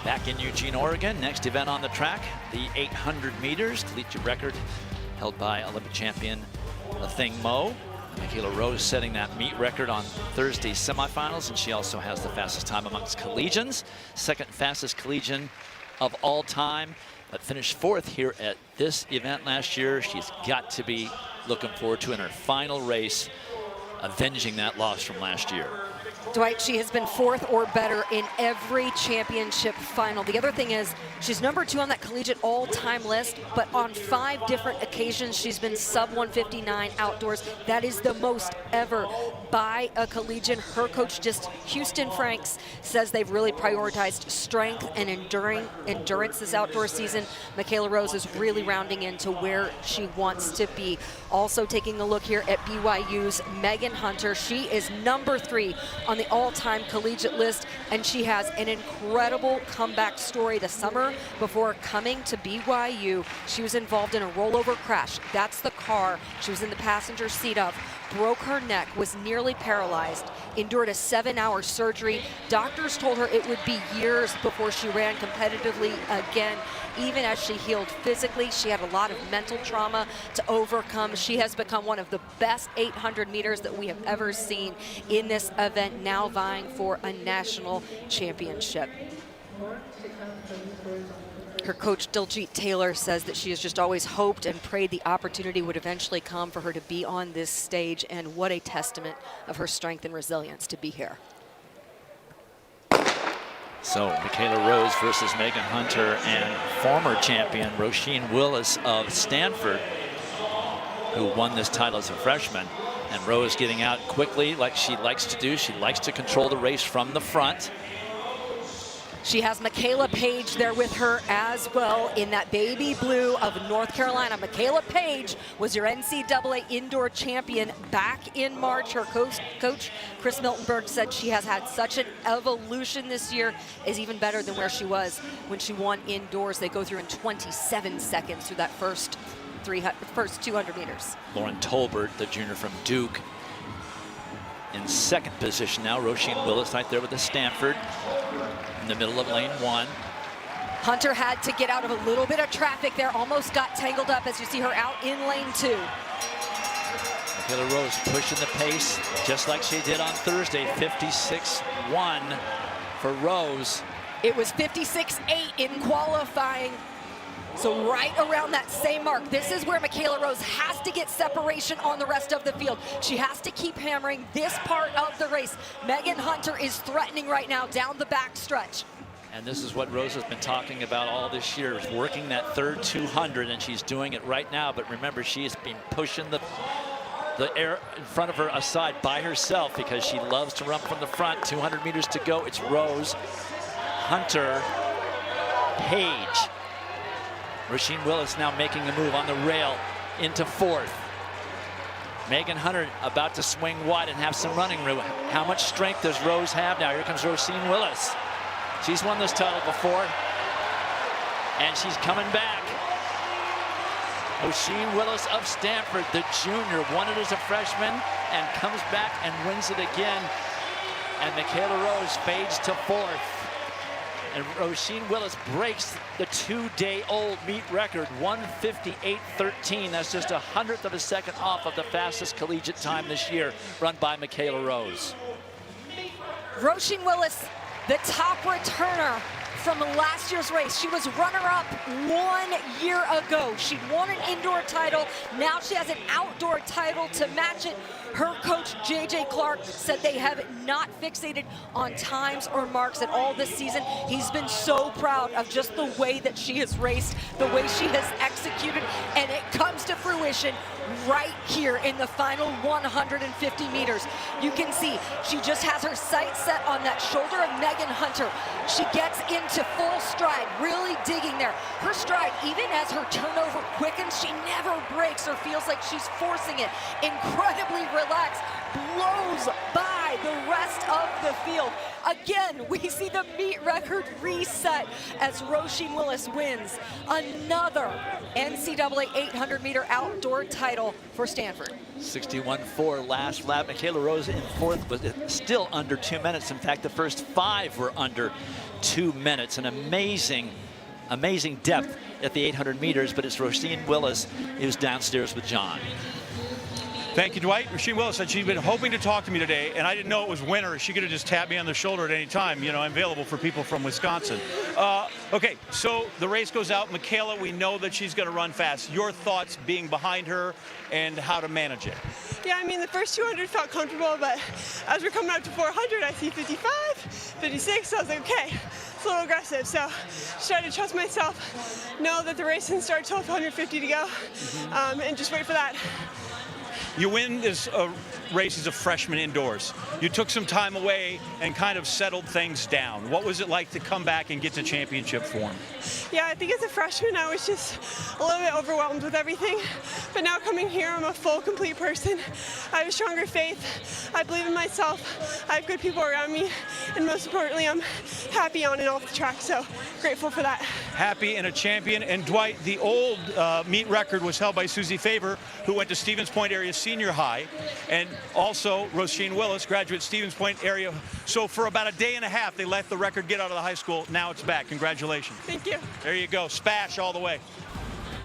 Back in Eugene, Oregon, next event on the track, the 800 meters, collegiate record held by Olympic champion Thing Mo. Michaela Rose setting that meet record on Thursday's semifinals, and she also has the fastest time amongst collegians, second fastest collegian of all time, but finished fourth here at this event last year. She's got to be looking forward to in her final race, avenging that loss from last year. Dwight, she has been fourth or better in every championship final. The other thing is she's #2 on that collegiate all-time list, but on 5 different occasions she's been sub 159 outdoors. That is the most ever by a collegian. Her coach, just Houston Franks, says they've really prioritized strength and endurance this outdoor season. Michaela Rose is really rounding into where she wants to be. Also taking a look here at BYU's Megan Hunter. She is #3 on the all-time collegiate list, and she has an incredible comeback story. The summer before coming to BYU, she was involved in a rollover crash. That's the car she was in the passenger seat of. Broke her neck, was nearly paralyzed, endured a 7-hour surgery. Doctors told her it would be years before she ran competitively again. Even as she healed physically, she had a lot of mental trauma to overcome. She has become one of the best 800 meters that we have ever seen in this event, now vying for a national championship. Her coach, Diljit Taylor, says that she has just always hoped and prayed the opportunity would eventually come for her to be on this stage, and what a testament of her strength and resilience to be here. So Michaela Rose versus Megan Hunter and former champion Roisin Willis of Stanford, who won this title as a freshman. And Rose getting out quickly like she likes to do. She likes to control the race from the front. She has Michaela Page there with her as well in that baby blue of North Carolina. Michaela Page was your NCAA indoor champion back in March. Her coach Chris Miltenberg said she has had such an evolution this year, is even better than where she was when she won indoors. They go through in 27 seconds through that first 200 meters. Lauren Tolbert, the junior from Duke, in second position now. Roisin Willis right there with the Stanford in the middle of lane 1. Hunter had to get out of a little bit of traffic there, almost got tangled up as you see her out in lane 2. Michaela Rose pushing the pace just like she did on Thursday. 56.1 for Rose. It was 56.8 in qualifying. So right around that same mark. This is where Michaela Rose has to get separation on the rest of the field. She has to keep hammering this part of the race. Megan Hunter is threatening right now down the back stretch. And this is what Rose has been talking about all this year, is working that third 200, and she's doing it right now. But remember, she has been pushing the air in front of her aside by herself because she loves to run from the front. 200 meters to go. It's Rose, Hunter, Page. Roisin Willis now making the move on the rail into 4th. Megan Hunter about to swing wide and have some running room. How much strength does Rose have now? Here comes Roisin Willis. She's won this title before, and she's coming back. Roisin Willis of Stanford, the junior, won it as a freshman and comes back and wins it again. And Michaela Rose fades to 4th. And Roisin Willis breaks the 2-day-old meet record, 1:58.13. That's just 100th of a second off of the fastest collegiate time this year, run by Michaela Rose. Roisin Willis, the top returner from last year's race. She was runner-up 1 year ago. She won an indoor title. Now she has an outdoor title to match it. Her coach, J.J. Clark, said they have not fixated on times or marks at all this season. He's been so proud of just the way that she has raced, the way she has executed, and it comes to fruition right here in the final 150 meters. You can see she just has her sights set on that shoulder of Megan Hunter. She gets into full stride, really digging there. Her stride, even as her turnover quickens, she never breaks or feels like she's forcing it. Incredibly relaxed, blows by by the rest of the field. Again, we see the meet record reset as Roisin Willis wins another NCAA 800-meter outdoor title for Stanford. 61.4 last lap. Michaela Rose in fourth, but still under 2 minutes. In fact, the first 5 were under 2 minutes. An amazing depth at the 800 meters, but it's Roisin Willis who's downstairs with John. Thank you, Dwight. Roisin Willis said she'd been hoping to talk to me today, and I didn't know it was winter. She could have just tapped me on the shoulder at any time. You know, I'm available for people from Wisconsin. Okay, so the race goes out. Michaela, we know that she's going to run fast. Your thoughts being behind her and how to manage it? Yeah, I mean, the first 200 felt comfortable, but as we're coming out to 400, I see 55, 56, so I was like, okay, it's a little aggressive. So just try to trust myself, know that the race didn't start till 150 to go, and just wait for that. You win this race as a freshman indoors. You took some time away and kind of settled things down. What was it like to come back and get to championship form? Yeah, I think as a freshman, I was just a little bit overwhelmed with everything. But now coming here, I'm a full, complete person. I have a stronger faith. I believe in myself. I have good people around me. And most importantly, I'm happy on and off the track. So grateful for that. Happy and a champion. And Dwight, the old meet record was held by Susie Faber, who went to Stevens Point area senior high. And also Roisin Willis, graduate Stevens Point area. So for about a day and a half, they let the record get out of the high school. Now it's back. Congratulations. Thank you. There you go. Spash all the way.